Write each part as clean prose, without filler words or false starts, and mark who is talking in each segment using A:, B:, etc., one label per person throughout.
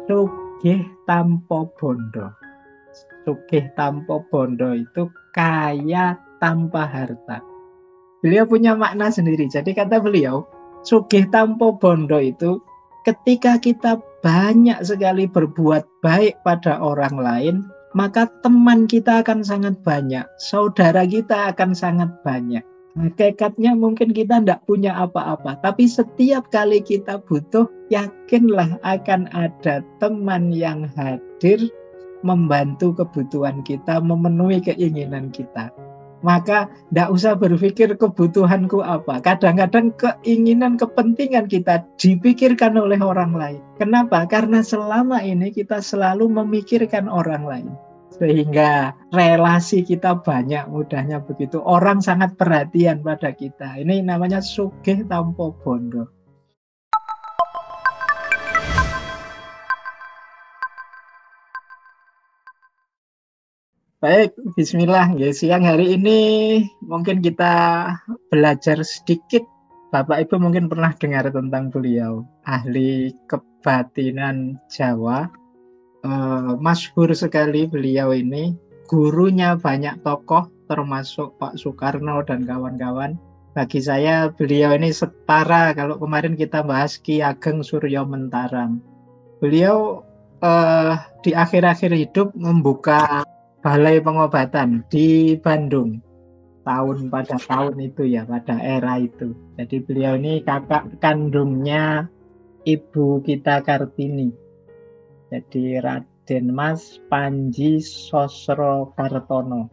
A: Sugih tanpa bondo. Sugih tanpa bondo itu kaya tanpa harta. Beliau punya makna sendiri. Jadi kata beliau, sugih tanpa bondo itu ketika kita banyak sekali berbuat baik pada orang lain, maka teman kita akan sangat banyak, saudara kita akan sangat banyak. Hakikatnya mungkin kita tidak punya apa-apa, tapi setiap kali kita butuh, yakinlah akan ada teman yang hadir membantu kebutuhan kita, memenuhi keinginan kita. Maka tidak usah berpikir kebutuhanku apa. Kadang-kadang keinginan, kepentingan kita dipikirkan oleh orang lain. Kenapa? Karena selama ini kita selalu memikirkan orang lain. Sehingga relasi kita banyak, mudahnya begitu. Orang sangat perhatian pada kita. Ini namanya sugih tanpa bondo. Baik, bismillah. Ya, siang hari ini mungkin kita belajar sedikit. Bapak Ibu mungkin pernah dengar tentang beliau, ahli kebatinan Jawa. Masyhur sekali beliau ini, gurunya banyak tokoh termasuk Pak Soekarno dan kawan-kawan. Bagi saya beliau ini setara kalau kemarin kita bahas Ki Ageng Suryo Mentarang. Beliau di akhir-akhir hidup membuka balai pengobatan di Bandung pada tahun itu ya, pada era itu. Jadi beliau ini kakak kandungnya ibu kita Kartini. Jadi Raden Mas Panji Sosrokartono.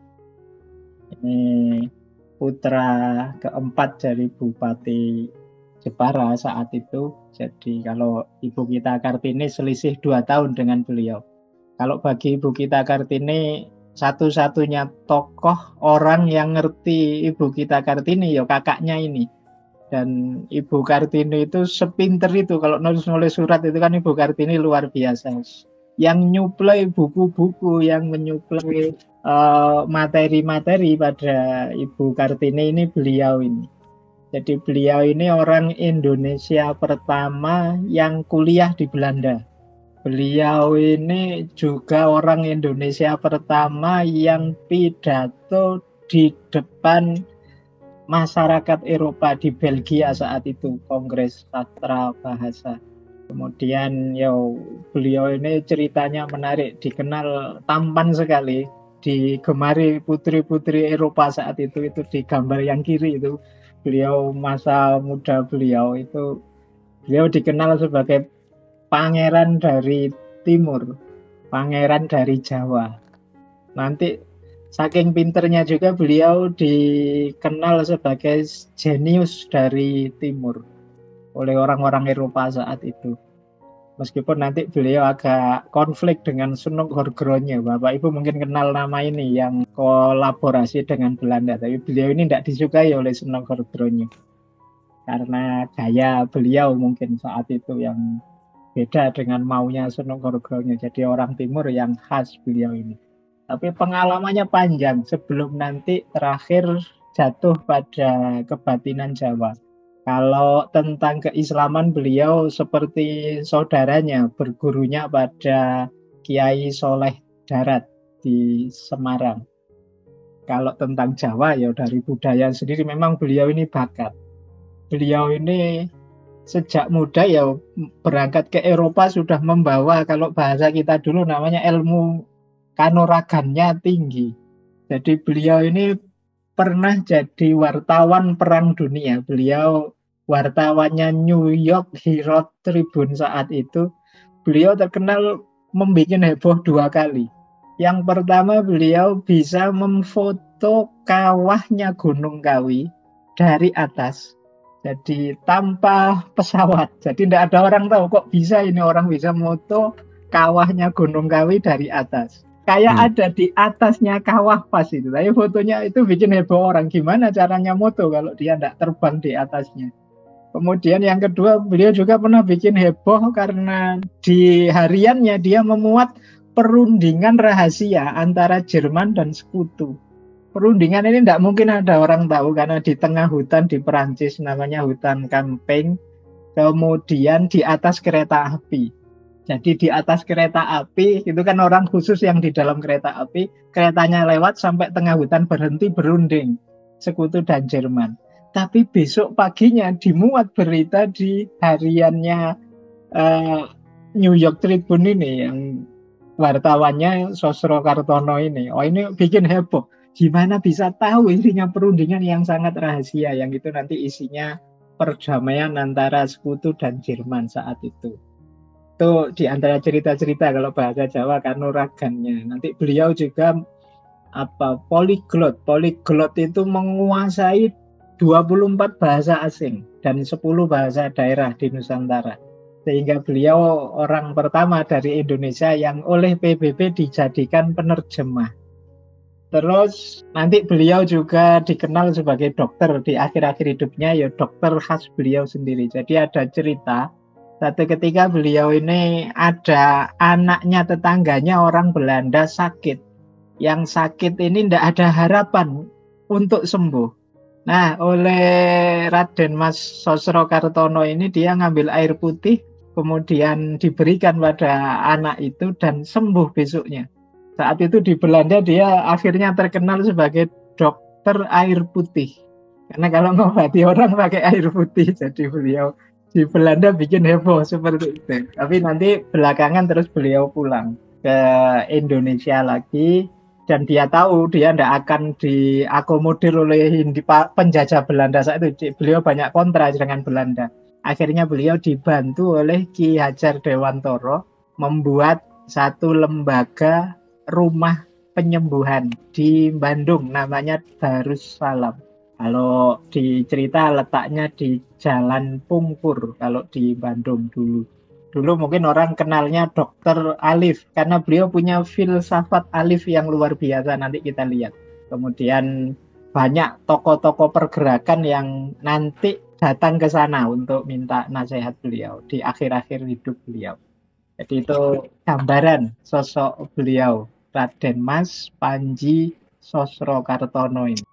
A: Ini putra keempat dari Bupati Jepara saat itu. Jadi kalau ibu kita Kartini selisih 2 tahun dengan beliau. Kalau bagi ibu kita Kartini, satu-satunya tokoh orang yang ngerti ibu kita Kartini ya kakaknya ini. Dan Ibu Kartini itu sepinter itu. Kalau nulis surat itu kan Ibu Kartini luar biasa. Yang nyuplai buku-buku, yang menyuplai materi-materi pada Ibu Kartini ini beliau ini. Jadi beliau ini orang Indonesia pertama yang kuliah di Belanda. Beliau ini juga orang Indonesia pertama yang pidato di depan masyarakat Eropa di Belgia saat itu, Kongres Sastra Bahasa. Kemudian beliau ini ceritanya menarik, dikenal tampan sekali, digemari putri-putri Eropa saat itu di gambar yang kiri itu. Beliau masa muda beliau dikenal sebagai pangeran dari Timur, pangeran dari Jawa. Nanti saking pinternya juga beliau dikenal sebagai jenius dari Timur oleh orang-orang Eropa saat itu. Meskipun nanti beliau agak konflik dengan Sunuk Horgronje. Bapak Ibu mungkin kenal nama ini yang kolaborasi dengan Belanda. Tapi beliau ini tidak disukai oleh Sunuk Horgronje. Karena gaya beliau mungkin saat itu yang beda dengan maunya Sunuk Horgronje. Jadi orang Timur yang khas beliau ini. Tapi pengalamannya panjang sebelum nanti terakhir jatuh pada kebatinan Jawa. Kalau tentang keislaman beliau seperti saudaranya, bergurunya pada Kiai Soleh Darat di Semarang. Kalau tentang Jawa ya dari budaya sendiri memang beliau ini bakat. Beliau ini sejak muda ya berangkat ke Eropa sudah membawa, kalau bahasa kita dulu namanya ilmu kanuragannya tinggi. Jadi beliau ini pernah jadi wartawan Perang Dunia. Beliau wartawannya New York Herald Tribune saat itu. Beliau terkenal membuat heboh 2 kali. Yang pertama beliau bisa memfoto kawahnya Gunung Kawi dari atas. Jadi tanpa pesawat. Jadi tidak ada orang tahu kok bisa ini orang bisa moto kawahnya Gunung Kawi dari atas. Kayak ada di atasnya kawah pas itu. Tapi fotonya itu bikin heboh orang. Gimana caranya moto kalau dia tidak terbang di atasnya. Kemudian yang kedua, beliau juga pernah bikin heboh karena di hariannya dia memuat perundingan rahasia antara Jerman dan Sekutu. Perundingan ini tidak mungkin ada orang tahu karena di tengah hutan di Perancis, namanya hutan Camping. Kemudian di atas kereta api. Jadi di atas kereta api, itu kan orang khusus yang di dalam kereta api, keretanya lewat sampai tengah hutan berhenti berunding, Sekutu dan Jerman. Tapi besok paginya dimuat berita di hariannya eh, New York Tribune ini, yang wartawannya Sosro Kartono ini. Oh, ini bikin heboh. Gimana bisa tahu isinya perundingan yang sangat rahasia, yang itu nanti isinya perdamaian antara Sekutu dan Jerman saat itu. Itu di antara cerita-cerita kalau bahasa Jawa kanuragannya. Nanti beliau juga polyglot. Polyglot itu menguasai 24 bahasa asing dan 10 bahasa daerah di Nusantara. Sehingga beliau orang pertama dari Indonesia yang oleh PBB dijadikan penerjemah. Terus nanti beliau juga dikenal sebagai dokter di akhir-akhir hidupnya, ya dokter khas beliau sendiri. Jadi ada cerita satu ketika beliau ini ada anaknya tetangganya orang Belanda sakit. Yang sakit ini tidak ada harapan untuk sembuh. Nah, oleh Raden Mas Sosro Kartono ini dia ngambil air putih, kemudian diberikan pada anak itu dan sembuh besoknya. Saat itu di Belanda dia akhirnya terkenal sebagai dokter air putih. Karena kalau ngobati orang pakai air putih, jadi beliau di Belanda bikin heboh seperti itu. Tapi nanti belakangan terus beliau pulang ke Indonesia lagi, dan dia tahu dia tidak akan diakomodir oleh penjajah Belanda saat itu. Beliau banyak kontra dengan Belanda. Akhirnya beliau dibantu oleh Ki Hajar Dewantoro membuat satu lembaga rumah penyembuhan di Bandung, namanya Darussalam. Kalau di cerita letaknya di Jalan Pungkur kalau di Bandung dulu. Dulu mungkin orang kenalnya Dokter Alif karena beliau punya filsafat Alif yang luar biasa, nanti kita lihat. Kemudian banyak tokoh-tokoh pergerakan yang nanti datang ke sana untuk minta nasihat beliau di akhir-akhir hidup beliau. Jadi itu gambaran sosok beliau, Raden Mas Panji Sosro Kartono ini.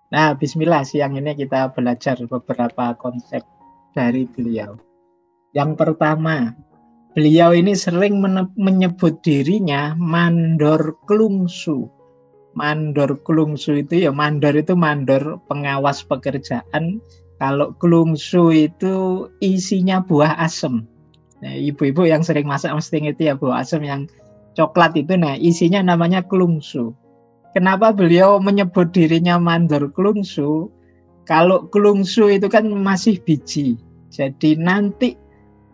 A: Nah, bismillah, siang ini kita belajar beberapa konsep dari beliau. Yang pertama, beliau ini sering menyebut dirinya Mandor Klungsu. Mandor Klungsu itu ya, mandor itu mandor pengawas pekerjaan. Kalau Klungsu itu isinya buah asem. Nah, ibu-ibu yang sering masak mesti ngerti ya, buah asem yang coklat itu, nah isinya namanya Klungsu. Kenapa beliau menyebut dirinya Mandor Klungsu? Kalau Klungsu itu kan masih biji. Jadi nanti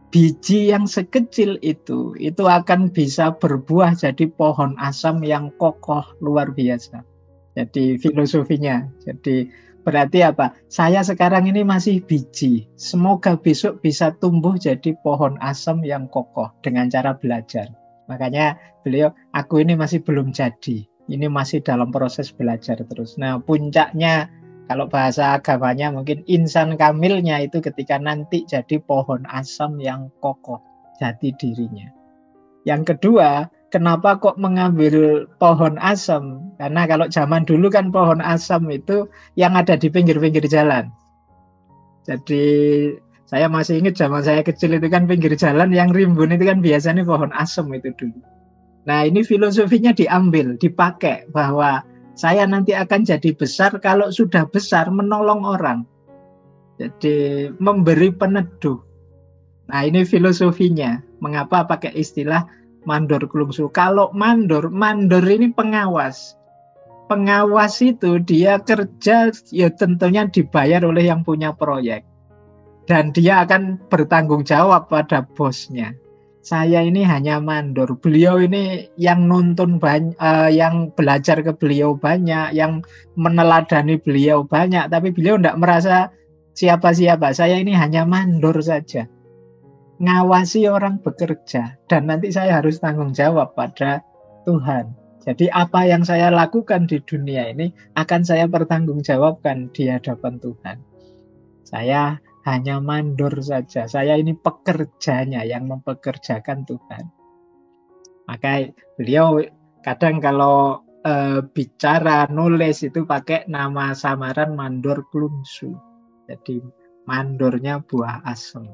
A: biji yang sekecil itu akan bisa berbuah jadi pohon asam yang kokoh luar biasa. Jadi filosofinya. Jadi berarti apa? Saya sekarang ini masih biji. Semoga besok bisa tumbuh jadi pohon asam yang kokoh dengan cara belajar. Makanya beliau, aku ini masih belum jadi. Ini masih dalam proses belajar terus. Nah, puncaknya kalau bahasa agamanya mungkin insan kamilnya itu ketika nanti jadi pohon asam yang kokoh jati dirinya. Yang kedua, kenapa kok mengambil pohon asam? Karena kalau zaman dulu kan pohon asam itu yang ada di pinggir-pinggir jalan. Jadi saya masih ingat zaman saya kecil itu kan pinggir jalan yang rimbun itu kan biasanya pohon asam itu dulu. Nah, ini filosofinya diambil, dipakai bahwa saya nanti akan jadi besar kalau sudah besar menolong orang. Jadi memberi peneduh. Nah, ini filosofinya. Mengapa pakai istilah Mandor Klungsu? Kalau mandor ini pengawas. Pengawas itu dia kerja ya tentunya dibayar oleh yang punya proyek. Dan dia akan bertanggung jawab pada bosnya. Saya ini hanya mandor. Beliau ini yang nuntun banyak, yang belajar ke beliau banyak, yang meneladani beliau banyak, tapi beliau tidak merasa siapa-siapa. Saya ini hanya mandor saja. Ngawasi orang bekerja, dan nanti saya harus tanggung jawab pada Tuhan. Jadi apa yang saya lakukan di dunia ini akan saya pertanggungjawabkan di hadapan Tuhan. Saya hanya mandor saja. Saya ini pekerjanya yang mempekerjakan Tuhan. Maka beliau kadang kalau bicara, nulis itu pakai nama samaran Mandor Klungsu. Jadi mandornya buah asem.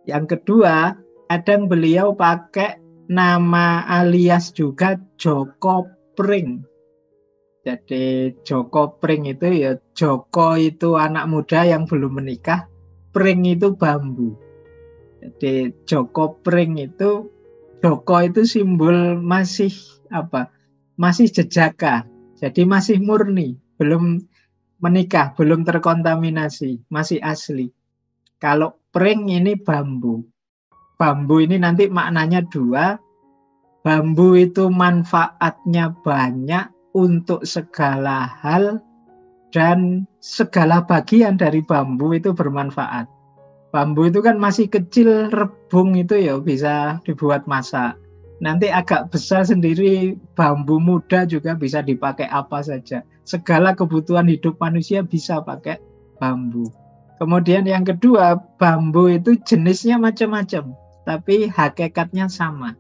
A: Yang kedua, Kadang beliau pakai nama alias juga Joko Pring. Jadi Joko Pring itu ya, Joko itu anak muda yang belum menikah, Pring itu bambu. Jadi Joko Pring itu, Joko itu simbol masih apa? Masih jejaka. Jadi masih murni, belum menikah, belum terkontaminasi, masih asli. Kalau Pring ini bambu. Bambu ini nanti maknanya dua. Bambu itu manfaatnya banyak untuk segala hal dan segala bagian dari bambu itu bermanfaat. Bambu itu kan masih kecil, rebung itu ya bisa dibuat masak. Nanti agak besar sendiri, bambu muda juga bisa dipakai apa saja. Segala kebutuhan hidup manusia bisa pakai bambu. Kemudian yang kedua, bambu itu jenisnya macam-macam, tapi hakikatnya sama.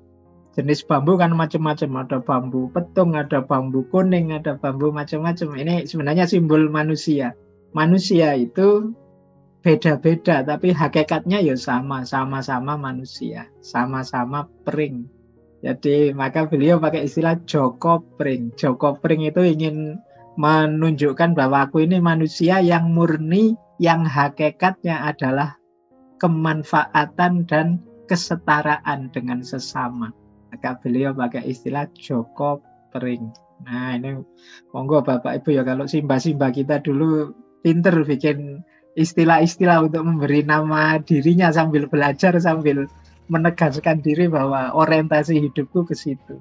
A: Jenis bambu kan macam-macam, ada bambu petung, ada bambu kuning, ada bambu macam-macam. Ini sebenarnya simbol manusia. Manusia itu beda-beda, tapi hakikatnya ya sama-sama manusia, sama-sama pring. Jadi maka beliau pakai istilah Joko Pring. Joko Pring itu ingin menunjukkan bahwa aku ini manusia yang murni, yang hakikatnya adalah kemanfaatan dan kesetaraan dengan sesama. Maka beliau pakai istilah Joko Pring. Nah ini monggo Bapak Ibu ya, kalau simbah-simbah kita dulu pinter bikin istilah-istilah untuk memberi nama dirinya sambil belajar, sambil menegaskan diri bahwa orientasi hidupku ke situ.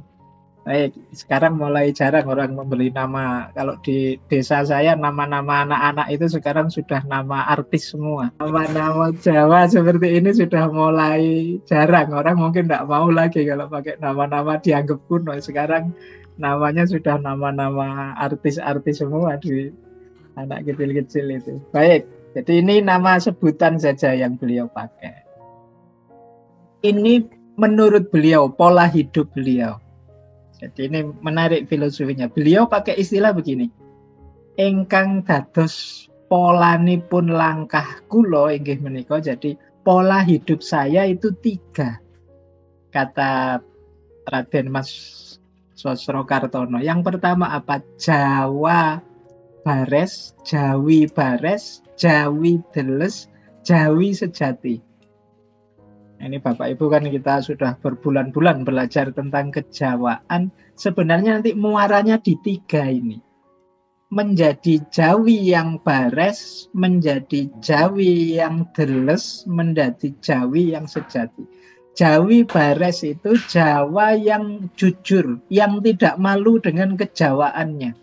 A: Baik, sekarang mulai jarang orang memberi nama. Kalau di desa saya, nama-nama anak-anak itu sekarang sudah nama artis semua. Nama-nama Jawa seperti ini sudah mulai jarang. Orang mungkin tidak mau lagi kalau pakai nama-nama dianggap kuno. Sekarang namanya sudah nama-nama artis-artis semua di anak kecil-kecil itu. Baik, jadi ini nama sebutan saja yang beliau pakai. Ini menurut beliau, pola hidup beliau. Jadi ini menarik filosofinya. Beliau pakai istilah begini. Ingkang dados polanipun langkah kula inggih menika. Jadi pola hidup saya itu 3. Kata Raden Mas Sosrokartono. Yang pertama apa? Jawa bares, Jawi bares, Jawi deles, Jawi sejati. Ini Bapak Ibu kan kita sudah berbulan-bulan belajar tentang kejawaan. Sebenarnya nanti muaranya di 3 ini. Menjadi Jawi yang bares, menjadi Jawi yang deles, menjadi Jawi yang sejati. Jawi bares itu Jawa yang jujur, yang tidak malu dengan kejawaannya.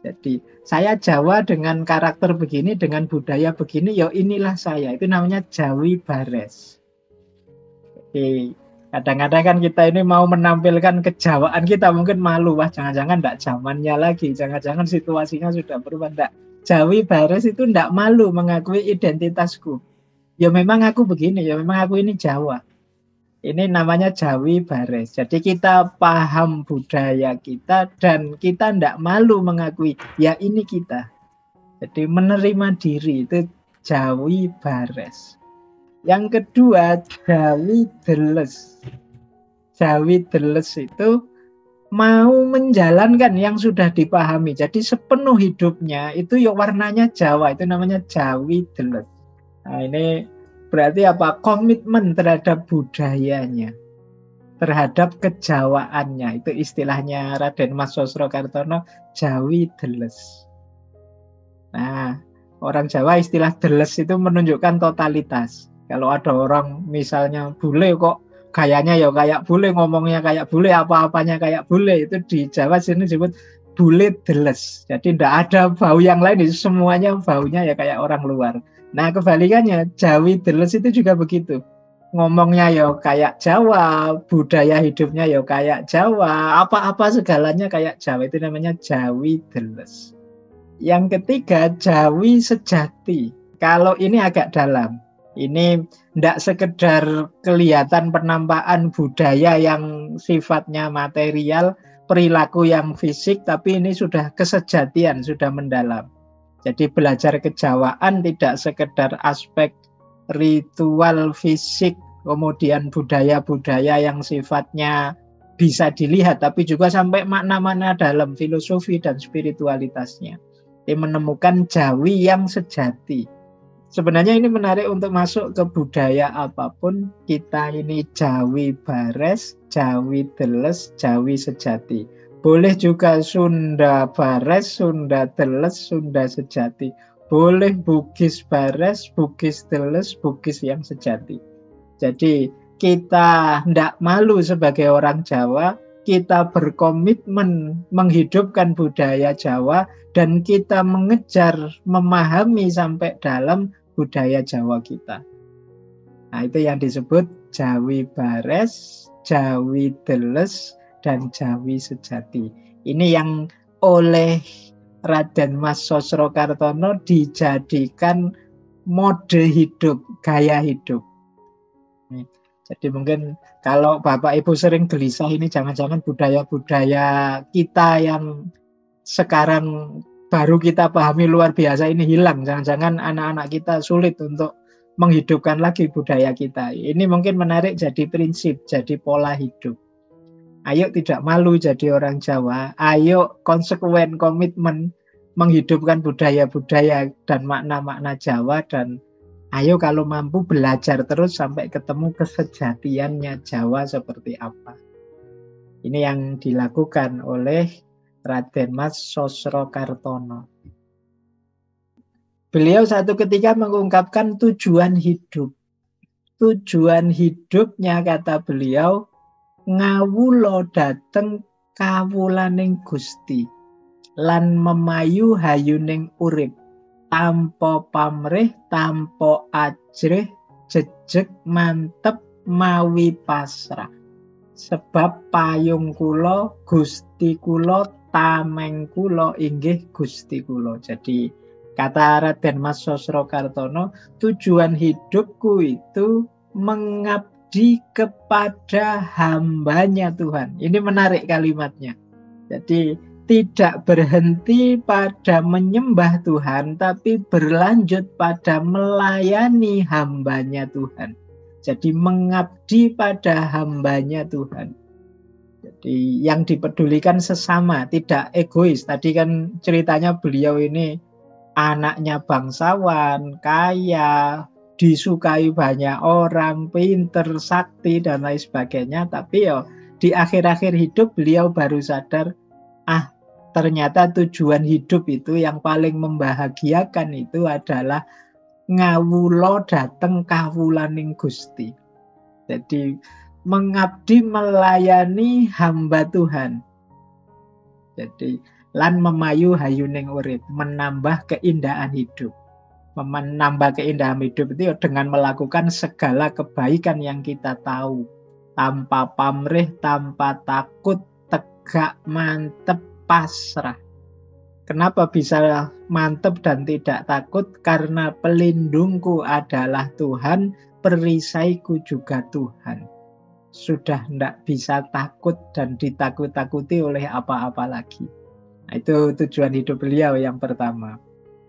A: Jadi saya Jawa dengan karakter begini, dengan budaya begini, ya inilah saya. Itu namanya Jawi bares. Jadi kadang-kadang kan kita ini mau menampilkan kejawaan kita mungkin malu. Wah jangan-jangan tidak zamannya lagi. Jangan-jangan situasinya sudah berubah. Tidak. Jawi bares itu tidak malu mengakui identitasku. Ya memang aku begini, ya memang aku ini Jawa. Ini namanya Jawi bares. Jadi kita paham budaya kita dan kita tidak malu mengakui, ya ini kita. Jadi menerima diri itu Jawi bares. Yang kedua, Jawi deles. Jawi deles itu mau menjalankan yang sudah dipahami. Jadi sepenuh hidupnya itu ya warnanya Jawa. Itu namanya Jawi deles. Nah ini berarti apa? Komitmen terhadap budayanya, terhadap kejawaannya. Itu istilahnya Raden Mas Sosrokartono, Jawi deles. Nah, orang Jawa istilah deles itu menunjukkan totalitas. Kalau ada orang misalnya bule kok gayanya ya kayak bule, ngomongnya kayak bule, apa-apanya kayak bule, itu di Jawa sini disebut bule deles. Jadi tidak ada bau yang lain, itu semuanya baunya ya kayak orang luar. Nah kebalikannya, Jawi deles itu juga begitu. Ngomongnya ya kayak Jawa, budaya hidupnya ya kayak Jawa, apa-apa segalanya kayak Jawa, itu namanya Jawi deles. Yang ketiga, Jawi sejati. Kalau ini agak dalam. Ini tidak sekedar kelihatan penampakan budaya yang sifatnya material, perilaku yang fisik, tapi ini sudah kesejatian, sudah mendalam. Jadi belajar kejawaan tidak sekedar aspek ritual fisik, kemudian budaya-budaya yang sifatnya bisa dilihat, tapi juga sampai makna-makna dalam filosofi dan spiritualitasnya. Dia menemukan Jawi yang sejati. Sebenarnya ini menarik untuk masuk ke budaya apapun. Kita ini Jawi Bares, Jawi Deles, Jawi sejati. Boleh juga Sunda Bares, Sunda Deles, Sunda sejati. Boleh Bugis Bares, Bugis Deles, Bugis yang sejati. Jadi kita tidak malu sebagai orang Jawa, kita berkomitmen menghidupkan budaya Jawa dan kita mengejar memahami sampai dalam budaya Jawa kita. Nah, itu yang disebut Jawi Bares, Jawi Deles, dan Jawi sejati. Ini yang oleh Raden Mas Sosrokartono dijadikan mode hidup, gaya hidup. Jadi mungkin kalau Bapak Ibu sering gelisah ini jangan-jangan budaya-budaya kita yang sekarang baru kita pahami luar biasa ini hilang. Jangan-jangan anak-anak kita sulit untuk menghidupkan lagi budaya kita. Ini mungkin menarik jadi prinsip, jadi pola hidup. Ayo tidak malu jadi orang Jawa. Ayo konsekuen komitmen menghidupkan budaya-budaya dan makna-makna Jawa. Dan ayo kalau mampu belajar terus sampai ketemu kesejatiannya Jawa seperti apa. Ini yang dilakukan oleh Raden Mas Sosrokartono. Beliau satu ketika mengungkapkan tujuan hidup. Tujuan hidupnya, kata beliau, ngawulo dateng kawulaning Gusti lan memayu hayuning urip tanpa pamrih, tanpa ajrih, jejeg mantep mawi pasrah. Sebab payung kula Gusti kula, tameng kula inggih Gusti kula. Jadi kata Raden Mas Sosrokartono, tujuan hidupku itu mengabdi kepada hambanya Tuhan. Ini menarik kalimatnya. Jadi tidak berhenti pada menyembah Tuhan, tapi berlanjut pada melayani hambanya Tuhan. Jadi mengabdi pada hambanya Tuhan. Jadi yang dipedulikan sesama, tidak egois. Tadi kan ceritanya beliau ini anaknya bangsawan, kaya, disukai banyak orang, pinter, sakti, dan lain sebagainya. Tapi di akhir-akhir hidup beliau baru sadar, ternyata tujuan hidup itu yang paling membahagiakan itu adalah ngawulo dateng kawulaning Gusti. Jadi mengabdi melayani hamba Tuhan. Jadi lan memayu hayuning urip, menambah keindahan hidup. Menambah keindahan hidup itu dengan melakukan segala kebaikan yang kita tahu, tanpa pamrih, tanpa takut, tegak, mantep, pasrah. Kenapa bisa mantep dan tidak takut? Karena pelindungku adalah Tuhan, perisaiku juga Tuhan. Sudah tidak bisa takut dan ditakut-takuti oleh apa-apa lagi. Nah, itu tujuan hidup beliau yang pertama.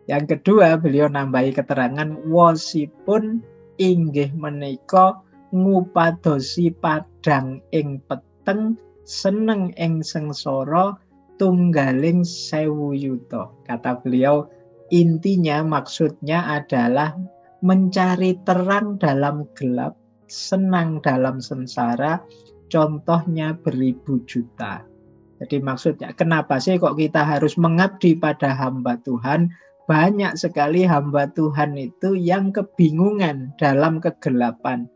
A: Yang kedua, beliau nambahi keterangan, wosipun inggih menika ngupadosi padang ing peteng, seneng ing sengsara, tunggaling sewu yuta. Kata beliau, intinya maksudnya adalah mencari terang dalam gelap, senang dalam sengsara, contohnya beribu juta. Jadi maksudnya, kenapa sih kok kita harus mengabdi pada hamba Tuhan? Banyak sekali hamba Tuhan itu yang kebingungan dalam kegelapan.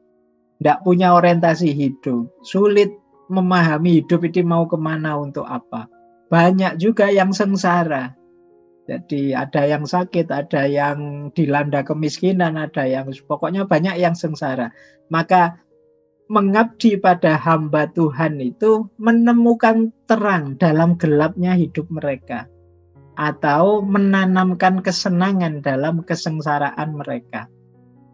A: Tidak punya orientasi hidup. Sulit memahami hidup ini mau kemana, untuk apa. Banyak juga yang sengsara. Jadi ada yang sakit, ada yang dilanda kemiskinan, ada yang pokoknya banyak yang sengsara. Maka mengabdi pada hamba Tuhan itu menemukan terang dalam gelapnya hidup mereka. Atau menanamkan kesenangan dalam kesengsaraan mereka.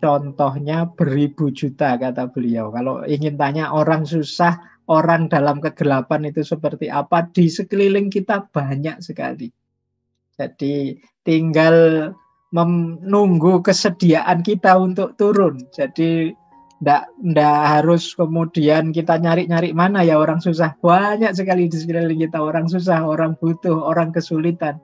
A: Contohnya beribu juta, kata beliau. Kalau ingin tanya orang susah, orang dalam kegelapan itu seperti apa, di sekeliling kita banyak sekali. Jadi tinggal menunggu kesediaan kita untuk turun. Jadi Nggak harus kemudian kita nyari-nyari mana ya orang susah. Banyak sekali di sekeliling kita orang susah, orang butuh, orang kesulitan.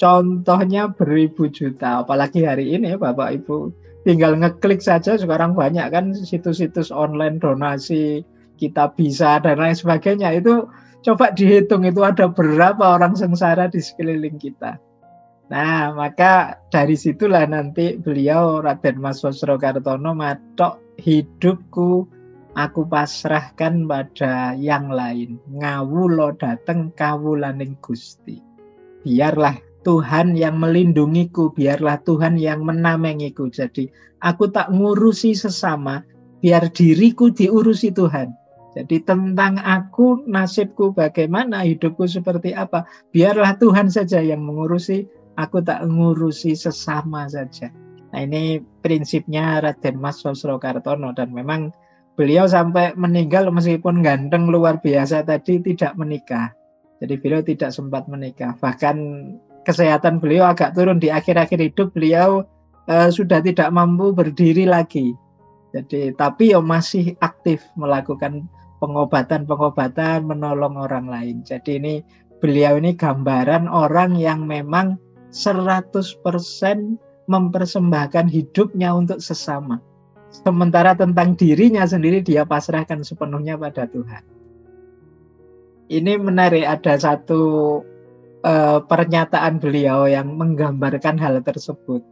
A: Contohnya beribu juta. Apalagi hari ini Bapak Ibu tinggal ngeklik saja sekarang banyak kan situs-situs online donasi, kita bisa dan lain sebagainya. Itu coba dihitung itu ada berapa orang sengsara di sekeliling kita. Nah, maka dari situlah nanti beliau Raden Mas Sosrokartono matok hidupku aku pasrahkan pada yang lain. Ngawulo dateng kawulaning Gusti. Biarlah Tuhan yang melindungiku, biarlah Tuhan yang menamengiku. Jadi aku tak ngurusi sesama, biar diriku diurusi Tuhan. Jadi tentang aku, nasibku bagaimana, hidupku seperti apa, biarlah Tuhan saja yang mengurusi. Aku tak ngurusi sesama saja. Nah ini prinsipnya Raden Mas Sosrokartono dan memang beliau sampai meninggal meskipun ganteng luar biasa tadi tidak menikah. Jadi beliau tidak sempat menikah. Bahkan kesehatan beliau agak turun di akhir-akhir hidup. Beliau sudah tidak mampu berdiri lagi. Jadi tapi masih aktif melakukan pengobatan-pengobatan, menolong orang lain. Jadi ini beliau ini gambaran orang yang memang 100% mempersembahkan hidupnya untuk sesama. Sementara tentang dirinya sendiri dia pasrahkan sepenuhnya pada Tuhan. Ini menarik, ada satu pernyataan beliau yang menggambarkan hal tersebut.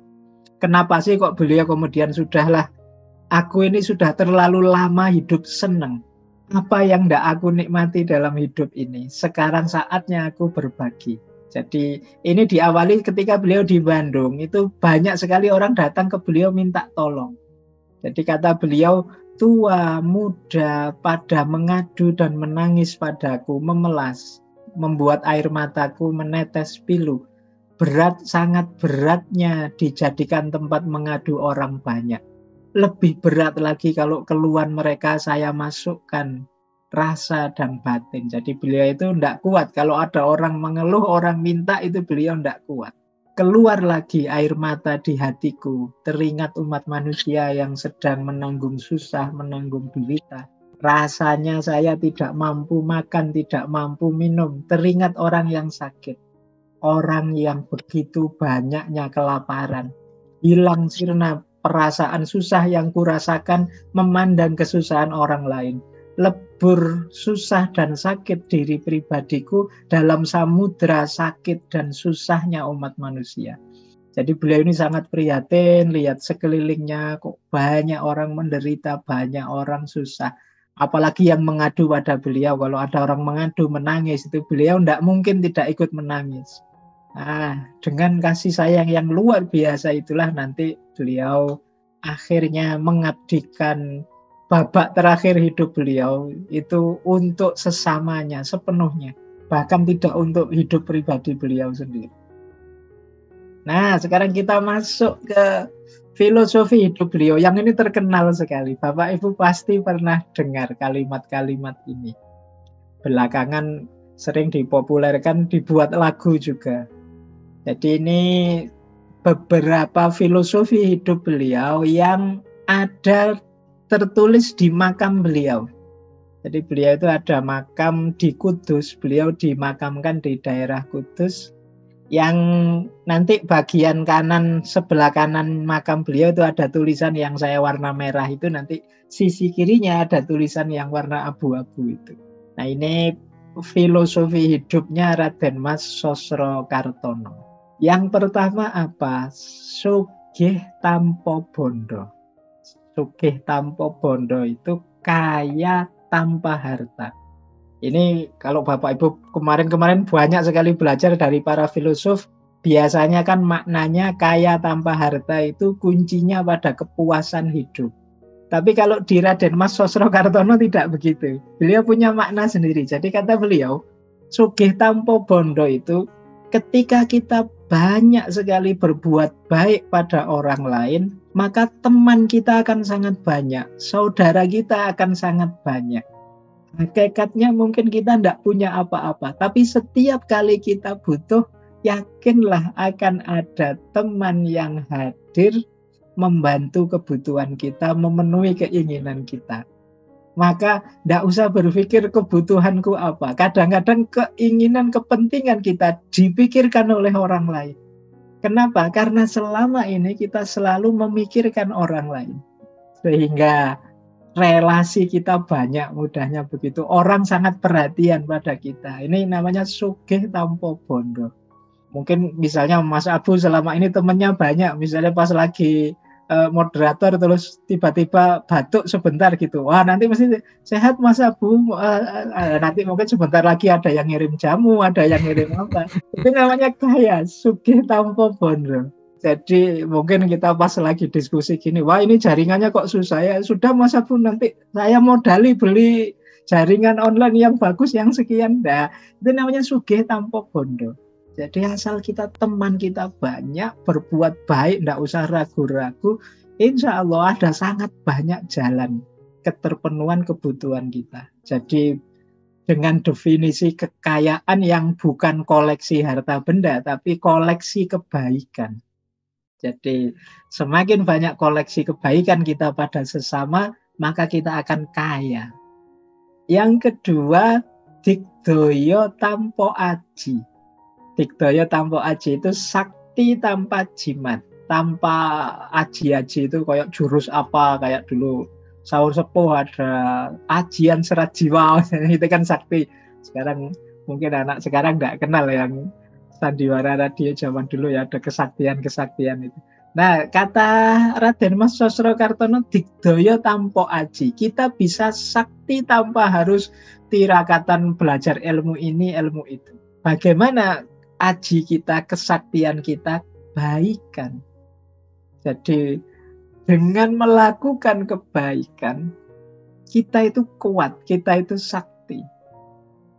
A: Kenapa sih kok beliau kemudian sudahlah, aku ini sudah terlalu lama hidup senang. Apa yang tidak aku nikmati dalam hidup ini? Sekarang saatnya aku berbagi. Jadi ini diawali ketika beliau di Bandung. Itu banyak sekali orang datang ke beliau minta tolong. Jadi kata beliau, tua, muda, pada mengadu dan menangis padaku, memelas, membuat air mataku menetes pilu. Berat, sangat beratnya dijadikan tempat mengadu orang banyak. Lebih berat lagi kalau keluhan mereka saya masukkan rasa dan batin. Jadi beliau itu tidak kuat. Kalau ada orang mengeluh, orang minta, itu beliau tidak kuat. Keluar lagi air mata di hatiku, teringat umat manusia yang sedang menanggung susah, menanggung derita. Rasanya saya tidak mampu makan, tidak mampu minum. Teringat orang yang sakit, orang yang begitu banyaknya kelaparan. Hilang sirna perasaan susah yang kurasakan memandang kesusahan orang lain. Lebur susah dan sakit diri pribadiku dalam samudera sakit dan susahnya umat manusia. Jadi beliau ini sangat prihatin lihat sekelilingnya kok banyak orang menderita, banyak orang susah. Apalagi yang mengadu pada beliau. Kalau ada orang mengadu menangis, itu beliau tidak mungkin tidak ikut menangis. Nah, dengan kasih sayang yang luar biasa itulah nanti beliau akhirnya mengabdikan babak terakhir hidup beliau itu untuk sesamanya sepenuhnya, bahkan tidak untuk hidup pribadi beliau sendiri. Nah, sekarang kita masuk ke filosofi hidup beliau yang ini terkenal sekali. Bapak Ibu pasti pernah dengar kalimat-kalimat ini. Belakangan sering dipopulerkan, dibuat lagu juga. Jadi ini beberapa filosofi hidup beliau yang ada tertulis di makam beliau. Jadi beliau itu ada makam di Kudus, beliau dimakamkan di daerah Kudus. Yang nanti bagian kanan, sebelah kanan makam beliau itu ada tulisan yang saya warna merah itu, nanti sisi kirinya ada tulisan yang warna abu-abu itu. Nah ini filosofi hidupnya Raden Mas Sosrokartono. Yang pertama apa? Sugih tanpa bondo. Sugih tanpa bondo itu kaya tanpa harta. Ini kalau Bapak Ibu kemarin-kemarin banyak sekali belajar dari para filosof. Biasanya kan maknanya kaya tanpa harta itu kuncinya pada kepuasan hidup. Tapi kalau di Raden Mas Sosrokartono tidak begitu. Beliau punya makna sendiri. Jadi kata beliau, sugih tanpa bondo itu ketika kita banyak sekali berbuat baik pada orang lain, maka teman kita akan sangat banyak, saudara kita akan sangat banyak. Hakikatnya mungkin kita tidak punya apa-apa, tapi setiap kali kita butuh, yakinlah akan ada teman yang hadir membantu kebutuhan kita, memenuhi keinginan kita. Maka tidak usah berpikir kebutuhanku apa. Kadang-kadang keinginan, kepentingan kita dipikirkan oleh orang lain. Kenapa? Karena selama ini kita selalu memikirkan orang lain. Sehingga relasi kita banyak mudahnya begitu. Orang sangat perhatian pada kita. Ini namanya sugih tanpa bondo. Mungkin misalnya Mas Abu selama ini temennya banyak. Misalnya pas lagi moderator terus tiba-tiba batuk sebentar gitu. Wah, nanti mesti sehat Mas Abu. Nanti mungkin sebentar lagi ada yang ngirim jamu, ada yang ngirim apa. Itu namanya kaya, sugih tanpa bondo. Jadi mungkin kita pas lagi diskusi gini, wah ini jaringannya kok susah ya. Sudah Mas Abu, nanti saya modali beli jaringan online yang bagus yang sekian. Nah, itu namanya sugih tanpa bondo. Jadi asal kita teman kita banyak, berbuat baik, tidak usah ragu-ragu, insya Allah ada sangat banyak jalan keterpenuhan kebutuhan kita. Jadi dengan definisi kekayaan yang bukan koleksi harta benda, tapi koleksi kebaikan. Jadi semakin banyak koleksi kebaikan kita pada sesama, maka kita akan kaya. Yang kedua, digdaya tanpa aji. Digdaya tanpa aji itu sakti tanpa jimat, tanpa aji-aji itu kayak jurus apa, kayak dulu Saur Sepuh ada ajian serat jiwa, itu kan sakti. Sekarang mungkin anak sekarang nggak kenal yang sandiwara radio zaman dulu ya, ada kesaktian-kesaktian itu. Nah, kata Raden Mas Sosrokartono, digdaya tanpa aji. Kita bisa sakti tanpa harus tirakatan belajar ilmu ini, ilmu itu. Bagaimana aji kita, kesaktian kita, baikan. Jadi dengan melakukan kebaikan, kita itu kuat, kita itu sakti.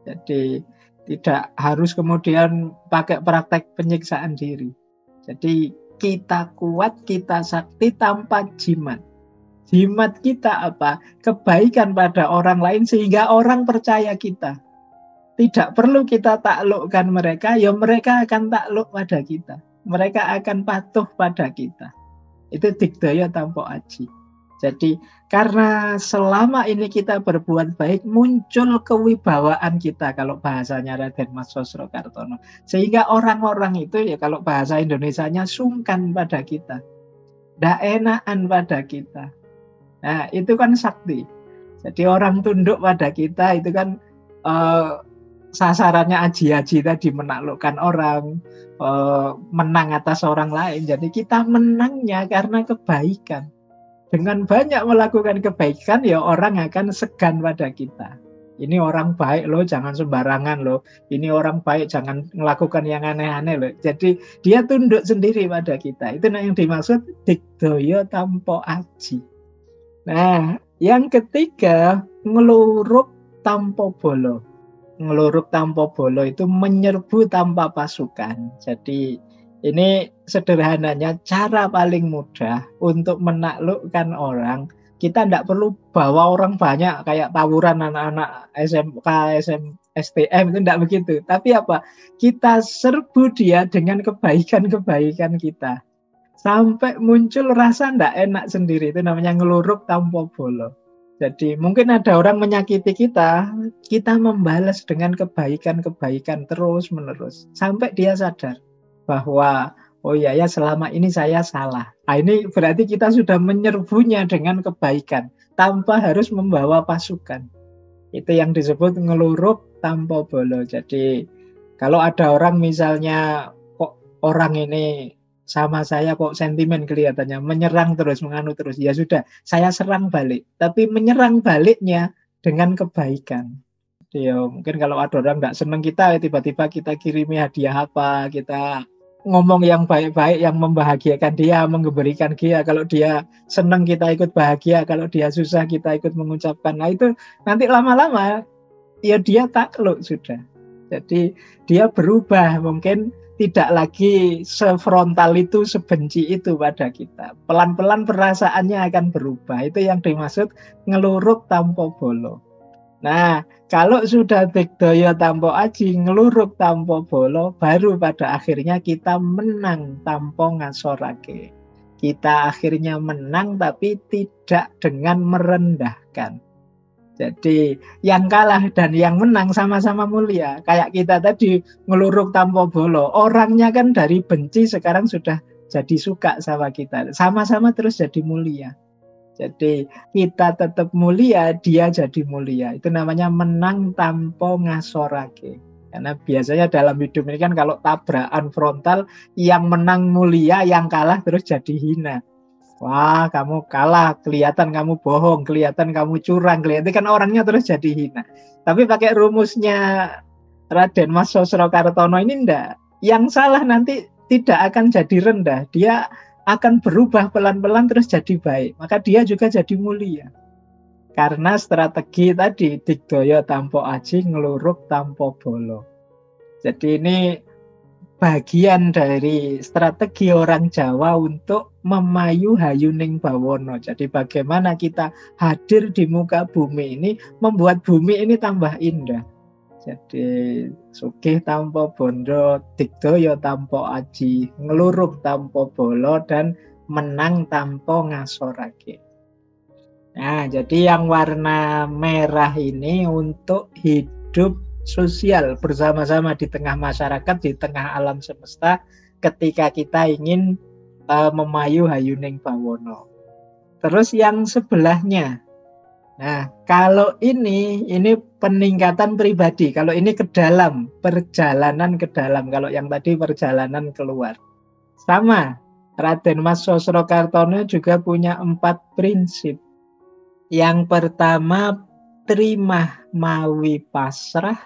A: Jadi tidak harus kemudian pakai praktek penyiksaan diri. Jadi kita kuat, kita sakti tanpa jimat. Jimat kita apa? Kebaikan pada orang lain sehingga orang percaya kita. Tidak perlu kita taklukkan mereka, ya mereka akan takluk pada kita. Mereka akan patuh pada kita. Itu digdaya tanpa aji. Jadi karena selama ini kita berbuat baik, muncul kewibawaan kita kalau bahasanya Raden Mas Sosrokartono. Sehingga orang-orang itu ya kalau bahasa Indonesianya sungkan pada kita. Tidak enakan pada kita. Nah itu kan sakti. Jadi orang tunduk pada kita itu kan sasarannya aji-aji tadi, menaklukkan orang, menang atas orang lain. Jadi kita menangnya karena kebaikan. Dengan banyak melakukan kebaikan, ya orang akan segan pada kita. Ini orang baik loh, jangan sembarangan loh. Ini orang baik, jangan melakukan yang aneh-aneh loh. Jadi dia tunduk sendiri pada kita. Itu yang dimaksud digdaya tanpa aji. Nah, yang ketiga, ngeluruk tanpa bolo. Ngeluruk tanpa bolo itu menyerbu tanpa pasukan. Jadi ini sederhananya cara paling mudah untuk menaklukkan orang. Kita tidak perlu bawa orang banyak kayak tawuran anak-anak SMK, STM, itu tidak begitu. Tapi apa? Kita serbu dia dengan kebaikan-kebaikan kita. Sampai muncul rasa tidak enak sendiri. Itu namanya ngeluruk tanpa bolo. Jadi mungkin ada orang menyakiti kita, kita membalas dengan kebaikan-kebaikan terus-menerus. Sampai dia sadar bahwa, oh ya selama ini saya salah. Nah, ini berarti kita sudah menyerbunya dengan kebaikan, tanpa harus membawa pasukan. Itu yang disebut ngeluruk tanpa bolo. Jadi kalau ada orang misalnya, kok orang ini sama saya kok sentimen kelihatannya, menyerang terus, menganu terus, ya sudah, saya serang balik. Tapi menyerang baliknya dengan kebaikan. Jadi ya, mungkin kalau ada orang tidak senang kita, tiba-tiba kita kirimi hadiah apa, kita ngomong yang baik-baik, yang membahagiakan dia, memberikan dia. Kalau dia senang kita ikut bahagia, kalau dia susah kita ikut mengucapkan. Nah itu nanti lama-lama ya dia takluk sudah. Jadi dia berubah, mungkin tidak lagi sefrontal itu, sebenci itu pada kita. Pelan-pelan perasaannya akan berubah. Itu yang dimaksud ngeluruk tanpa bolo. Nah, kalau sudah digdaya tanpa aji, ngeluruk tanpa bolo, baru pada akhirnya kita menang tanpa ngasorake. kita akhirnya menang tapi tidak dengan merendahkan. Jadi yang kalah dan yang menang sama-sama mulia. Kayak kita tadi ngeluruk tanpa bolo. Orangnya kan dari benci sekarang sudah jadi suka sama kita. Sama-sama terus jadi mulia. Jadi kita tetap mulia, dia jadi mulia. Itu namanya menang tanpa ngasorake. Karena biasanya dalam hidup ini kan kalau tabrakan frontal, yang menang mulia, yang kalah terus jadi hina. Wah, kamu kalah, kelihatan kamu bohong, kelihatan kamu curang, kelihatan kan orangnya terus jadi hina. Tapi pakai rumusnya Raden Mas Sosrokartono ini enggak. Yang salah nanti tidak akan jadi rendah, dia akan berubah pelan-pelan terus jadi baik. Maka dia juga jadi mulia. Karena strategi tadi, digdaya tanpa aji, ngeluruk tanpa bolo. Jadi ini bagian dari strategi orang Jawa untuk memayu hayuning bawono. Jadi bagaimana kita hadir di muka bumi ini, membuat bumi ini tambah indah. Jadi sugih tanpa bondo, digdaya tanpa aji, ngeluruk tanpa bolo, dan menang tanpa ngasorake. Nah, jadi yang warna merah ini untuk hidup sosial bersama-sama di tengah masyarakat, di tengah alam semesta, ketika kita ingin memayu hayuning bawono. Terus yang sebelahnya, nah kalau ini peningkatan pribadi, kalau ini ke dalam, perjalanan ke dalam, kalau yang tadi perjalanan keluar. Sama, Raden Mas Sosrokartono juga punya 4 prinsip. Yang pertama, terima mawi pasrah.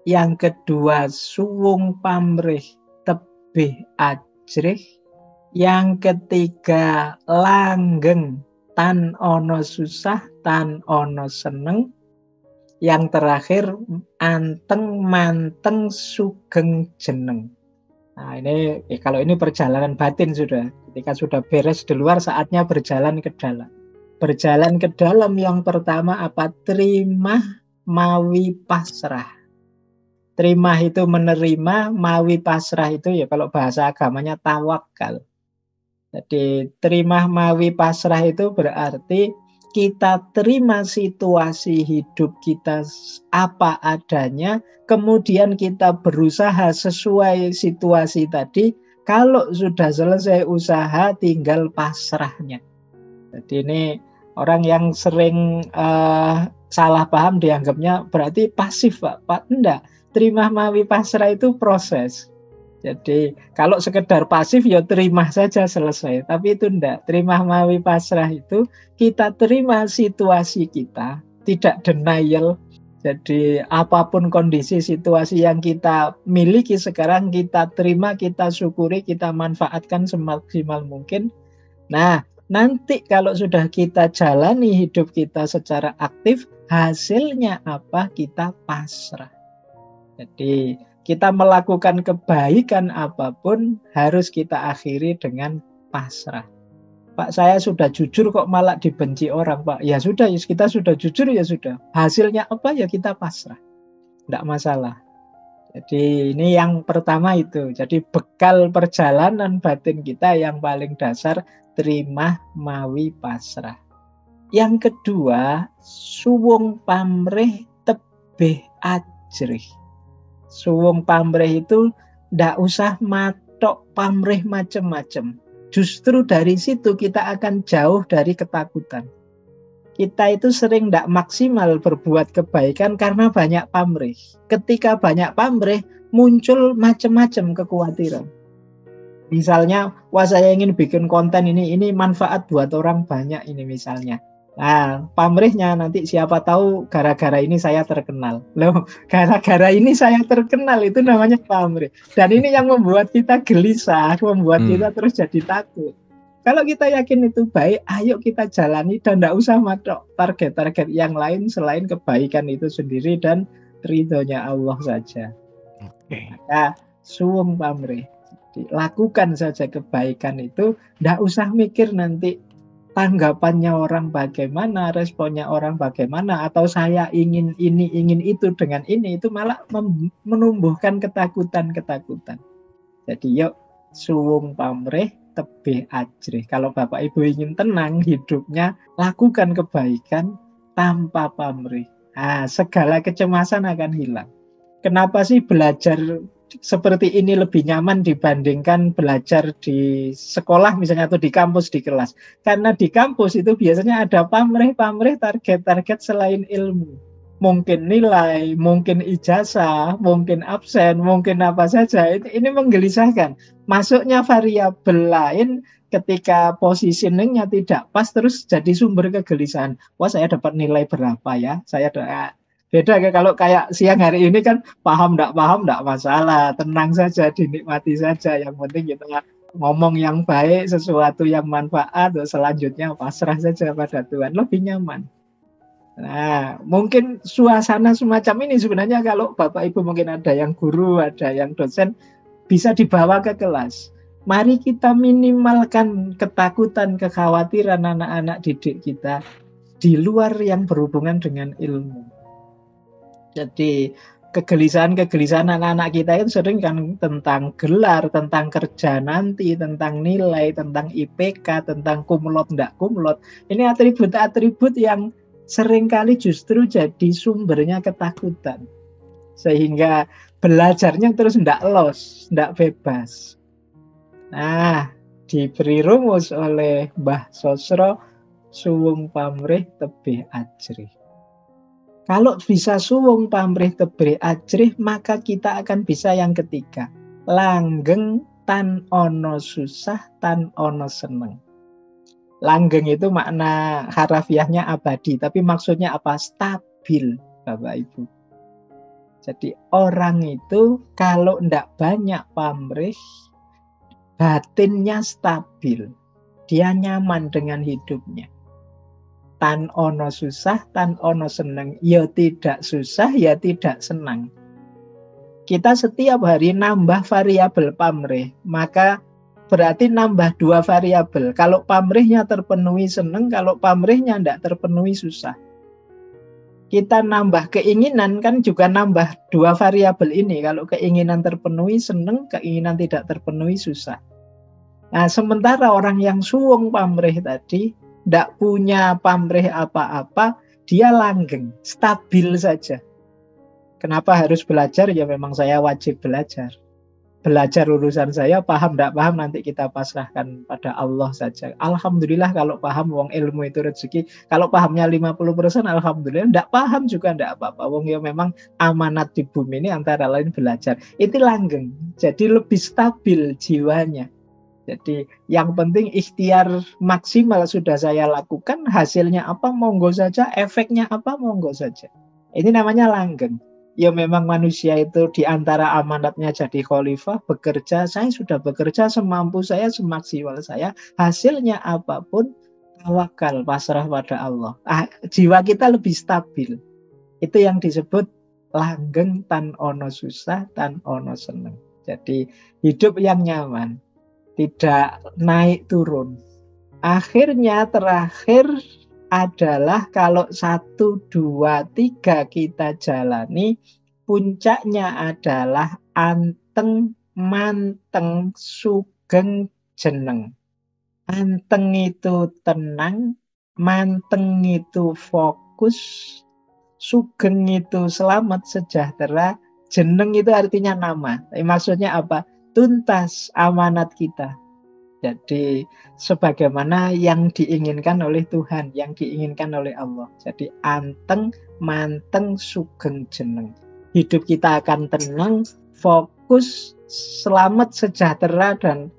A: Yang kedua, suwung pamrih tebih ajrih. Yang ketiga, langgeng tan ono susah, tan ono seneng. Yang terakhir, anteng manteng sugeng jeneng. Nah ini kalau ini perjalanan batin sudah. Ketika sudah beres di luar, saatnya berjalan ke dalam. Berjalan ke dalam yang pertama apa? Terima mawi pasrah. Terima itu menerima, mawi pasrah itu ya kalau bahasa agamanya tawakal. Jadi terima mawi pasrah itu berarti kita terima situasi hidup kita apa adanya, kemudian kita berusaha sesuai situasi tadi. Kalau sudah selesai usaha, tinggal pasrahnya. Jadi ini orang yang sering salah paham dianggapnya berarti pasif, Pak. Enggak. Terima mawi pasrah itu proses. Jadi kalau sekedar pasif ya terima saja selesai. Tapi itu enggak. Terima mawi pasrah itu kita terima situasi kita, tidak denial. Jadi apapun kondisi situasi yang kita miliki sekarang, kita terima, kita syukuri, kita manfaatkan semaksimal mungkin. Nah, nanti kalau sudah kita jalani hidup kita secara aktif, hasilnya apa? Kita pasrah. Jadi kita melakukan kebaikan apapun harus kita akhiri dengan pasrah. Pak, saya sudah jujur kok malah dibenci orang, Pak. Ya sudah, kita sudah jujur ya sudah. Hasilnya apa ya kita pasrah. Tidak masalah. Jadi ini yang pertama itu. Jadi bekal perjalanan batin kita yang paling dasar, terima mawi pasrah. Yang kedua, suwung pamrih tebih ajrih. Suwung pamrih itu ndak usah matok pamrih macam-macam. Justru dari situ kita akan jauh dari ketakutan. Kita itu sering ndak maksimal berbuat kebaikan karena banyak pamrih. Ketika banyak pamrih, muncul macam-macam kekhawatiran. Misalnya, wah saya ingin bikin konten ini manfaat buat orang banyak ini misalnya. Nah, pamrihnya nanti siapa tahu gara-gara ini saya terkenal. Loh, gara-gara ini saya terkenal itu namanya pamrih. Dan ini yang membuat kita gelisah, membuat kita terus jadi takut. Kalau kita yakin itu baik, ayo kita jalani dan tidak usah matok target-target yang lain selain kebaikan itu sendiri dan ridhonya Allah saja. Maka suwung pamrih. Lakukan saja kebaikan itu, tidak usah mikir nanti tanggapannya orang bagaimana, responnya orang bagaimana, atau saya ingin ini, ingin itu dengan ini, itu malah menumbuhkan ketakutan-ketakutan. Jadi yuk suwung pamrih tebih ajrih. Kalau Bapak Ibu ingin tenang hidupnya, lakukan kebaikan tanpa pamrih. Segala kecemasan akan hilang. Kenapa sih belajar seperti ini lebih nyaman dibandingkan belajar di sekolah misalnya atau di kampus, di kelas? Karena di kampus itu biasanya ada pamrih-pamrih target-target selain ilmu. Mungkin nilai, mungkin ijazah, mungkin absen, mungkin apa saja. Ini menggelisahkan. Masuknya variabel lain ketika positioningnya tidak pas terus jadi sumber kegelisahan. Wah, saya dapat nilai berapa ya? Beda kalau kayak siang hari ini kan paham enggak masalah, tenang saja, dinikmati saja. Yang penting kita ngomong yang baik, sesuatu yang manfaat, selanjutnya pasrah saja pada Tuhan, lebih nyaman. Nah, mungkin suasana semacam ini sebenarnya kalau Bapak Ibu mungkin ada yang guru, ada yang dosen, bisa dibawa ke kelas. Mari kita minimalkan ketakutan, kekhawatiran anak-anak didik kita di luar yang berhubungan dengan ilmu. Jadi kegelisahan anak-anak kita itu sering kan tentang gelar, tentang kerja nanti, tentang nilai, tentang IPK, tentang kumlot enggak kumlot. Ini atribut-atribut yang seringkali justru jadi sumbernya ketakutan. Sehingga belajarnya terus enggak los, enggak bebas. Nah, diberi rumus oleh Mbah Sosro, suwung pamrih tebih ajrih. Kalau bisa suwung pamrih tebih ajrih, maka kita akan bisa yang ketiga. Langgeng tan ono susah, tan ono seneng. Langgeng itu makna harafiahnya abadi, tapi maksudnya apa? Stabil, Bapak Ibu. Jadi orang itu kalau ndak banyak pamrih, batinnya stabil. Dia nyaman dengan hidupnya. Tan ono susah, tan ono seneng. Ya tidak susah, ya tidak senang. Kita setiap hari nambah variabel pamrih, maka berarti nambah 2 variabel. Kalau pamrihnya terpenuhi seneng, kalau pamrihnya tidak terpenuhi susah. Kita nambah keinginan kan juga nambah 2 variabel ini. Kalau keinginan terpenuhi seneng, keinginan tidak terpenuhi susah. Nah, sementara orang yang suwung pamrih tadi tidak punya pamrih apa-apa, dia langgeng, stabil saja. Kenapa harus belajar? Ya memang saya wajib belajar. Belajar urusan saya, paham tidak paham nanti kita pasrahkan pada Allah saja. Alhamdulillah kalau paham, wong ilmu itu rezeki. Kalau pahamnya 50%, alhamdulillah. Tidak paham juga tidak apa-apa. Wong ya memang amanat di bumi ini antara lain belajar. Itu langgeng, jadi lebih stabil jiwanya. Jadi yang penting ikhtiar maksimal sudah saya lakukan, hasilnya apa monggo saja, efeknya apa monggo saja. Ini namanya langgeng. Ya memang manusia itu diantara amanatnya jadi khalifah, bekerja, saya sudah bekerja semampu saya, semaksimal saya, hasilnya apapun, tawakal, pasrah pada Allah. Jiwa kita lebih stabil. Itu yang disebut langgeng tan ono susah, tan ono seneng. Jadi hidup yang nyaman. Tidak naik turun. Akhirnya terakhir adalah kalau 1, 2, 3 kita jalani, puncaknya adalah anteng, manteng, sugeng, jeneng. Anteng itu tenang, manteng itu fokus, sugeng itu selamat, sejahtera, jeneng itu artinya nama. Maksudnya apa? Tuntas amanat kita. Jadi sebagaimana yang diinginkan oleh Tuhan, yang diinginkan oleh Allah. Jadi anteng, manteng, sugeng, jeneng. Hidup kita akan tenang, fokus, selamat, sejahtera, dan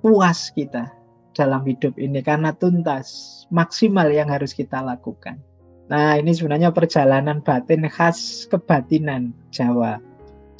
A: puas kita dalam hidup ini. Karena tuntas, maksimal yang harus kita lakukan. Nah, ini sebenarnya perjalanan batin khas kebatinan Jawa.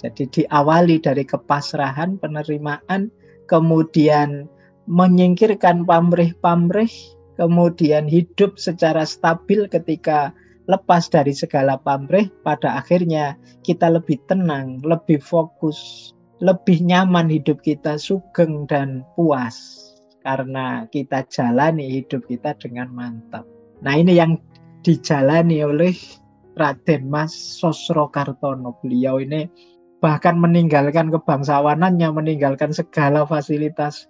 A: Jadi diawali dari kepasrahan, penerimaan, kemudian menyingkirkan pamrih-pamrih, kemudian hidup secara stabil ketika lepas dari segala pamrih, pada akhirnya kita lebih tenang, lebih fokus, lebih nyaman hidup kita, sugeng dan puas. Karena kita jalani hidup kita dengan mantap. Nah, ini yang dijalani oleh Raden Mas Sosrokartono. Beliau ini bahkan meninggalkan kebangsawanannya, meninggalkan segala fasilitas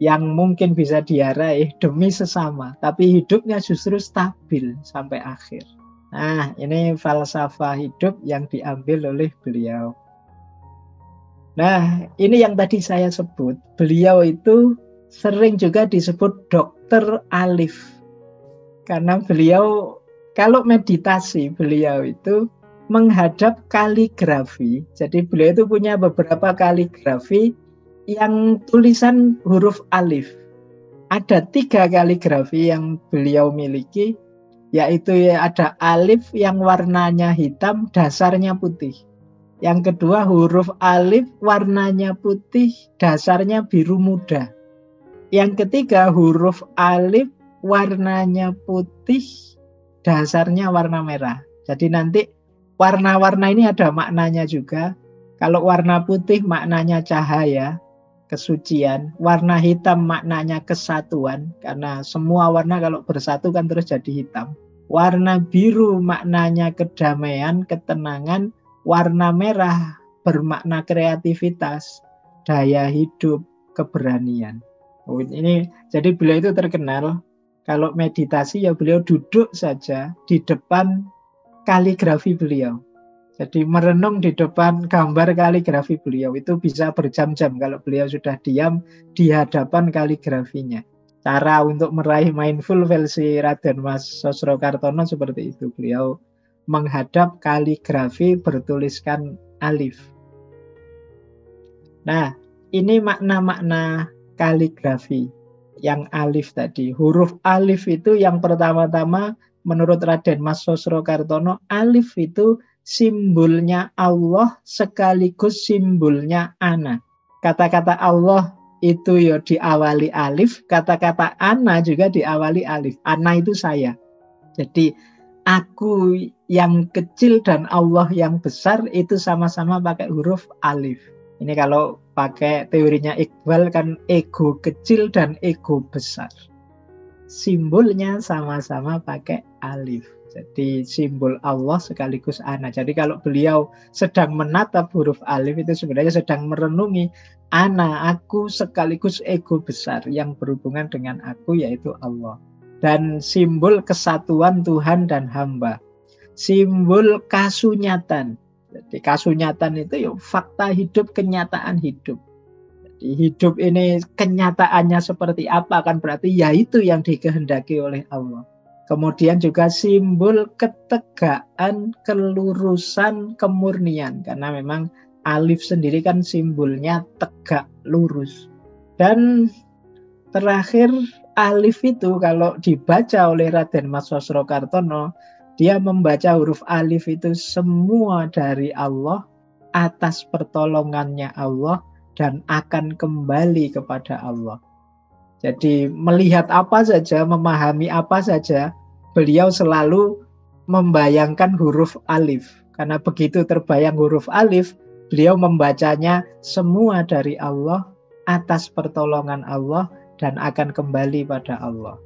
A: yang mungkin bisa diaraih demi sesama, tapi hidupnya justru stabil sampai akhir. Nah, ini falsafah hidup yang diambil oleh beliau. Nah, ini yang tadi saya sebut. Beliau itu sering juga disebut dokter alif. Karena beliau, kalau meditasi, beliau itu menghadap kaligrafi. Jadi beliau itu punya beberapa kaligrafi yang tulisan huruf alif. Ada 3 kaligrafi yang beliau miliki, yaitu ada alif yang warnanya hitam, dasarnya putih. Yang kedua huruf alif warnanya putih, dasarnya biru muda. Yang ketiga huruf alif warnanya putih, dasarnya warna merah. Jadi nanti warna-warna ini ada maknanya juga. Kalau warna putih maknanya cahaya, kesucian. Warna hitam maknanya kesatuan, karena semua warna kalau bersatu kan terus jadi hitam. Warna biru maknanya kedamaian, ketenangan. Warna merah bermakna kreativitas, daya hidup, keberanian. Ini jadi beliau itu terkenal kalau meditasi ya beliau duduk saja di depan kaligrafi beliau. Jadi merenung di depan gambar kaligrafi beliau itu bisa berjam-jam kalau beliau sudah diam di hadapan kaligrafinya. Cara untuk meraih mindful versi Raden Mas Sosrokartono seperti itu. Beliau menghadap kaligrafi bertuliskan alif. Nah, ini makna-makna kaligrafi yang alif tadi. Huruf alif itu yang pertama-tama menurut Raden Mas Sosrokartono, alif itu simbolnya Allah sekaligus simbolnya ana. Kata-kata Allah itu ya diawali alif, kata-kata ana juga diawali alif. Ana itu saya. Jadi aku yang kecil dan Allah yang besar itu sama-sama pakai huruf alif. Ini kalau pakai teorinya Iqbal kan ego kecil dan ego besar. Simbolnya sama-sama pakai alif. Jadi simbol Allah sekaligus ana. Jadi kalau beliau sedang menatap huruf alif itu sebenarnya sedang merenungi ana, aku sekaligus ego besar yang berhubungan dengan aku yaitu Allah. Dan simbol kesatuan Tuhan dan hamba. Simbol kasunyatan. Jadi kasunyatan itu ya fakta hidup, kenyataan hidup. Jadi hidup ini kenyataannya seperti apa kan berarti ya itu yang dikehendaki oleh Allah. Kemudian juga simbol ketegaan, kelurusan, kemurnian. Karena memang alif sendiri kan simbolnya tegak, lurus. Dan terakhir alif itu kalau dibaca oleh Raden Mas Sosrokartono, dia membaca huruf alif itu semua dari Allah, atas pertolongannya Allah, dan akan kembali kepada Allah. Jadi melihat apa saja, memahami apa saja, beliau selalu membayangkan huruf alif. Karena begitu terbayang huruf alif, beliau membacanya semua dari Allah, atas pertolongan Allah, dan akan kembali pada Allah.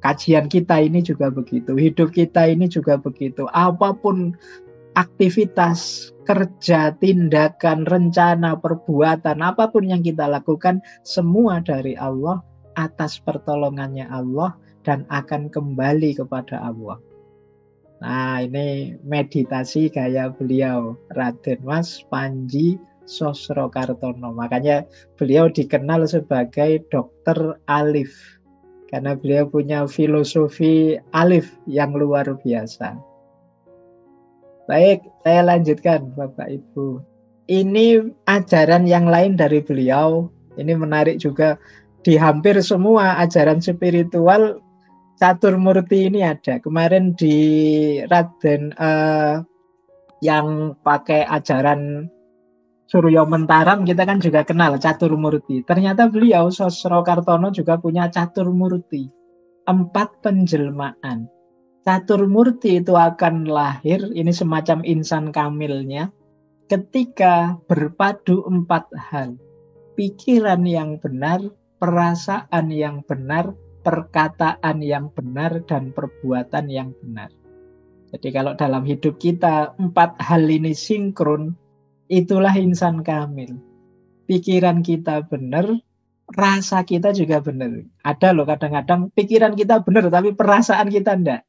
A: Kajian kita ini juga begitu, hidup kita ini juga begitu. Apapun aktivitas, kerja, tindakan, rencana, perbuatan, apapun yang kita lakukan, semua dari Allah, atas pertolongannya Allah, dan akan kembali kepada Allah. Nah, ini meditasi gaya beliau, Raden Mas Panji Sosrokartono. Makanya beliau dikenal sebagai dokter alif. Karena beliau punya filosofi alif yang luar biasa. Baik, saya lanjutkan Bapak Ibu. Ini ajaran yang lain dari beliau. Ini menarik juga. Di hampir semua ajaran spiritual, catur murti ini ada. Kemarin di Raden yang pakai ajaran Suryo Mentaram kita kan juga kenal catur murti. Ternyata beliau Sosrokartono juga punya catur murti. 4 penjelmaan. Catur murti itu akan lahir, ini semacam insan kamilnya, ketika berpadu 4 hal. Pikiran yang benar, perasaan yang benar, perkataan yang benar, dan perbuatan yang benar. Jadi kalau dalam hidup kita 4 hal ini sinkron, itulah insan kamil. Pikiran kita benar, rasa kita juga benar. Ada loh kadang-kadang pikiran kita benar, tapi perasaan kita enggak.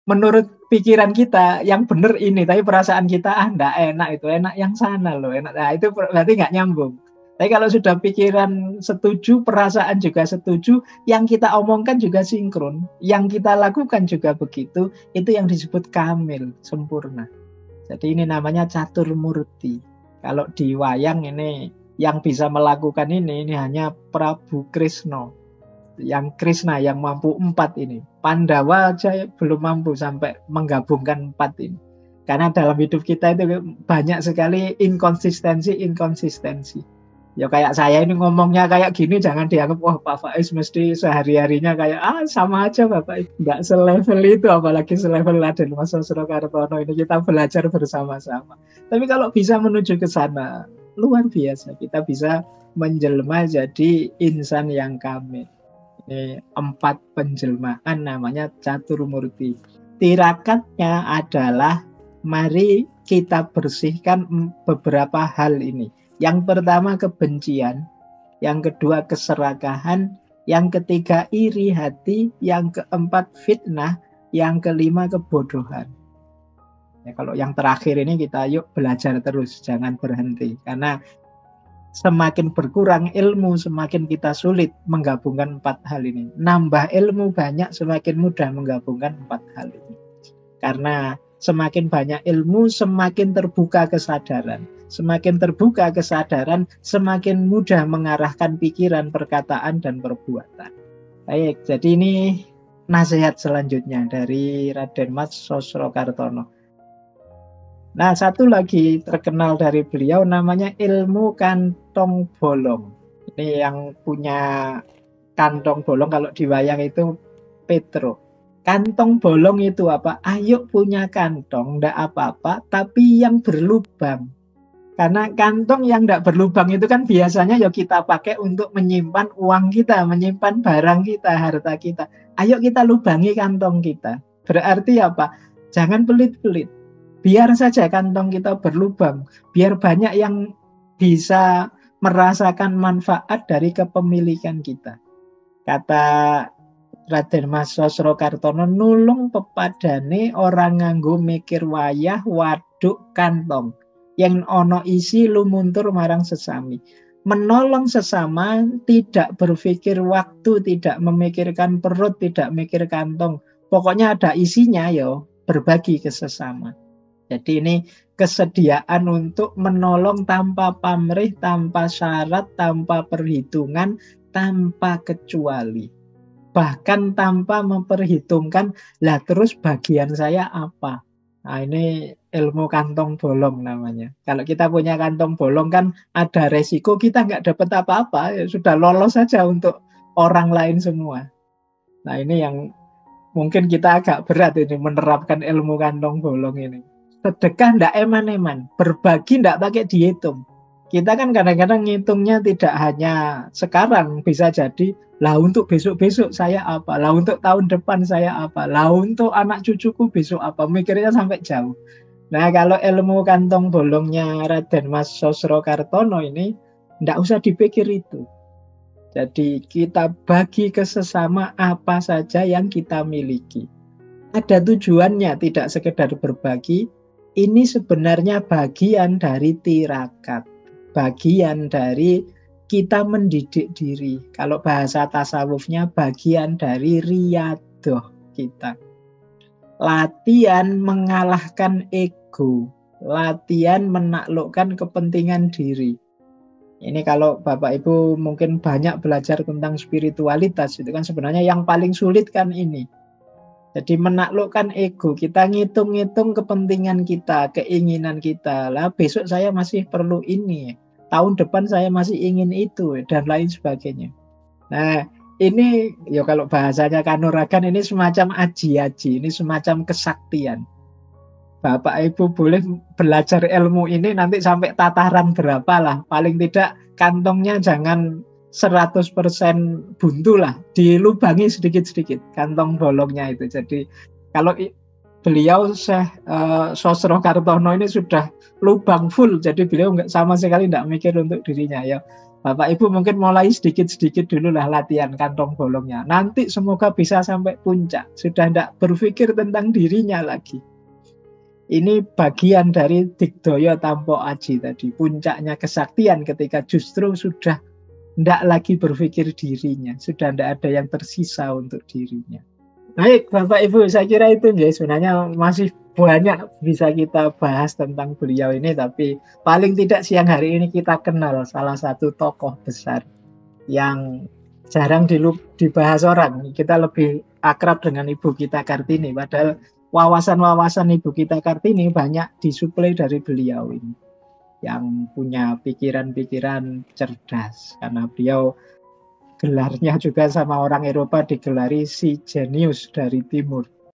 A: Menurut pikiran kita yang benar ini, tapi perasaan kita enggak enak itu, enak yang sana loh, enak. Nah, itu berarti nggak nyambung. Tapi kalau sudah pikiran setuju, perasaan juga setuju, yang kita omongkan juga sinkron, yang kita lakukan juga begitu, itu yang disebut kamil, sempurna. Jadi ini namanya catur murti. Kalau di wayang ini yang bisa melakukan ini hanya Prabu Krisna. Yang Krishna yang mampu 4 ini. Pandawa aja belum mampu sampai menggabungkan 4 ini. Karena dalam hidup kita itu banyak sekali inkonsistensi. Ya kayak saya ini ngomongnya kayak gini, jangan dianggap wah Pak Faiz mesti sehari-harinya kayak sama aja Bapak, nggak selevel itu, apalagi selevel Raden Mas Sosrokartono ini, kita belajar bersama-sama. Tapi kalau bisa menuju ke sana, luar biasa, kita bisa menjelma jadi insan yang kamil. Ini 4 penjelmaan namanya catur murti. Tirakatnya adalah mari kita bersihkan beberapa hal ini. Yang pertama kebencian, yang kedua keserakahan, yang ketiga iri hati, yang keempat fitnah, yang kelima kebodohan. Ya, kalau yang terakhir ini kita yuk belajar terus, jangan berhenti. Karena semakin berkurang ilmu, semakin kita sulit menggabungkan 4 hal ini. Nambah ilmu banyak, semakin mudah menggabungkan 4 hal ini. Karena semakin banyak ilmu, semakin terbuka kesadaran. Semakin terbuka kesadaran, semakin mudah mengarahkan pikiran, perkataan, dan perbuatan. Baik, jadi ini nasihat selanjutnya dari Raden Mas Sosrokartono. Nah, satu lagi terkenal dari beliau namanya ilmu kantong bolong. Ini yang punya kantong bolong, kalau di wayang itu Petro. Kantong bolong itu apa? Ayo punya kantong, ndak apa-apa, tapi yang berlubang. Karena kantong yang ndak berlubang itu kan biasanya ya kita pakai untuk menyimpan uang kita, menyimpan barang kita, harta kita. Ayo kita lubangi kantong kita. Berarti apa? Jangan pelit-pelit. Biar saja kantong kita berlubang. Biar banyak yang bisa merasakan manfaat dari kepemilikan kita. Kata Raden Mas Sosrokartono, nulung pepadane orang nganggo mikir wayah waduk kantong yang ono isi lumuntur marang sesami. Menolong sesama, tidak berpikir waktu, tidak memikirkan perut, tidak mikir kantong. Pokoknya ada isinya yo, berbagi ke sesama. Jadi ini kesediaan untuk menolong tanpa pamrih, tanpa syarat, tanpa perhitungan, tanpa kecuali. Bahkan tanpa memperhitungkan, lah terus bagian saya apa? Nah, ini ilmu kantong bolong namanya. Kalau kita punya kantong bolong kan ada resiko kita nggak dapat apa-apa, ya sudah lolos saja untuk orang lain semua. Nah, ini yang mungkin kita agak berat ini menerapkan ilmu kantong bolong ini. Sedekah ndak eman-eman, berbagi ndak pakai dihitung. Kita kan kadang-kadang ngitungnya tidak hanya sekarang, bisa jadi lah untuk besok-besok saya apa, lah untuk tahun depan saya apa, lah untuk anak cucuku besok apa, mikirnya sampai jauh. Nah, kalau ilmu kantong bolongnya Raden Mas Sosrokartono ini ndak usah dipikir itu. Jadi kita bagi ke sesama apa saja yang kita miliki. Ada tujuannya, tidak sekedar berbagi. Ini sebenarnya bagian dari tirakat, bagian dari kita mendidik diri. Kalau bahasa tasawufnya bagian dari riyadoh kita. Latihan mengalahkan ego, latihan menaklukkan kepentingan diri. Ini kalau Bapak Ibu mungkin banyak belajar tentang spiritualitas, itu kan sebenarnya yang paling sulit kan ini. Jadi menaklukkan ego, kita ngitung-ngitung kepentingan kita, keinginan kita. Lah besok saya masih perlu ini, tahun depan saya masih ingin itu, dan lain sebagainya. Nah, ini ya kalau bahasanya Kanuragan ini semacam aji-aji, ini semacam kesaktian. Bapak Ibu boleh belajar ilmu ini nanti sampai tataran berapa lah. Paling tidak kantongnya jangan 100% buntu lah, dilubangi sedikit-sedikit kantong bolongnya itu. Jadi kalau beliau Sosro Kartono ini sudah lubang full, jadi beliau sama sekali nggak mikir untuk dirinya. Ya, Bapak Ibu mungkin mulai sedikit-sedikit dulu lah latihan kantong bolongnya. Nanti semoga bisa sampai puncak, sudah nggak berpikir tentang dirinya lagi. Ini bagian dari Digdoyo Tampo Aji tadi, puncaknya kesaktian ketika justru sudah tidak lagi berpikir dirinya, sudah tidak ada yang tersisa untuk dirinya. Baik, Bapak Ibu, saya kira itu ya, sebenarnya masih banyak bisa kita bahas tentang beliau ini, tapi paling tidak siang hari ini kita kenal salah satu tokoh besar yang jarang dibahas orang. Kita lebih akrab dengan Ibu Kita Kartini, padahal wawasan-wawasan Ibu Kita Kartini banyak disuplai dari beliau ini, yang punya pikiran-pikiran cerdas, karena beliau gelarnya juga sama orang Eropa digelari si jenius dari timur.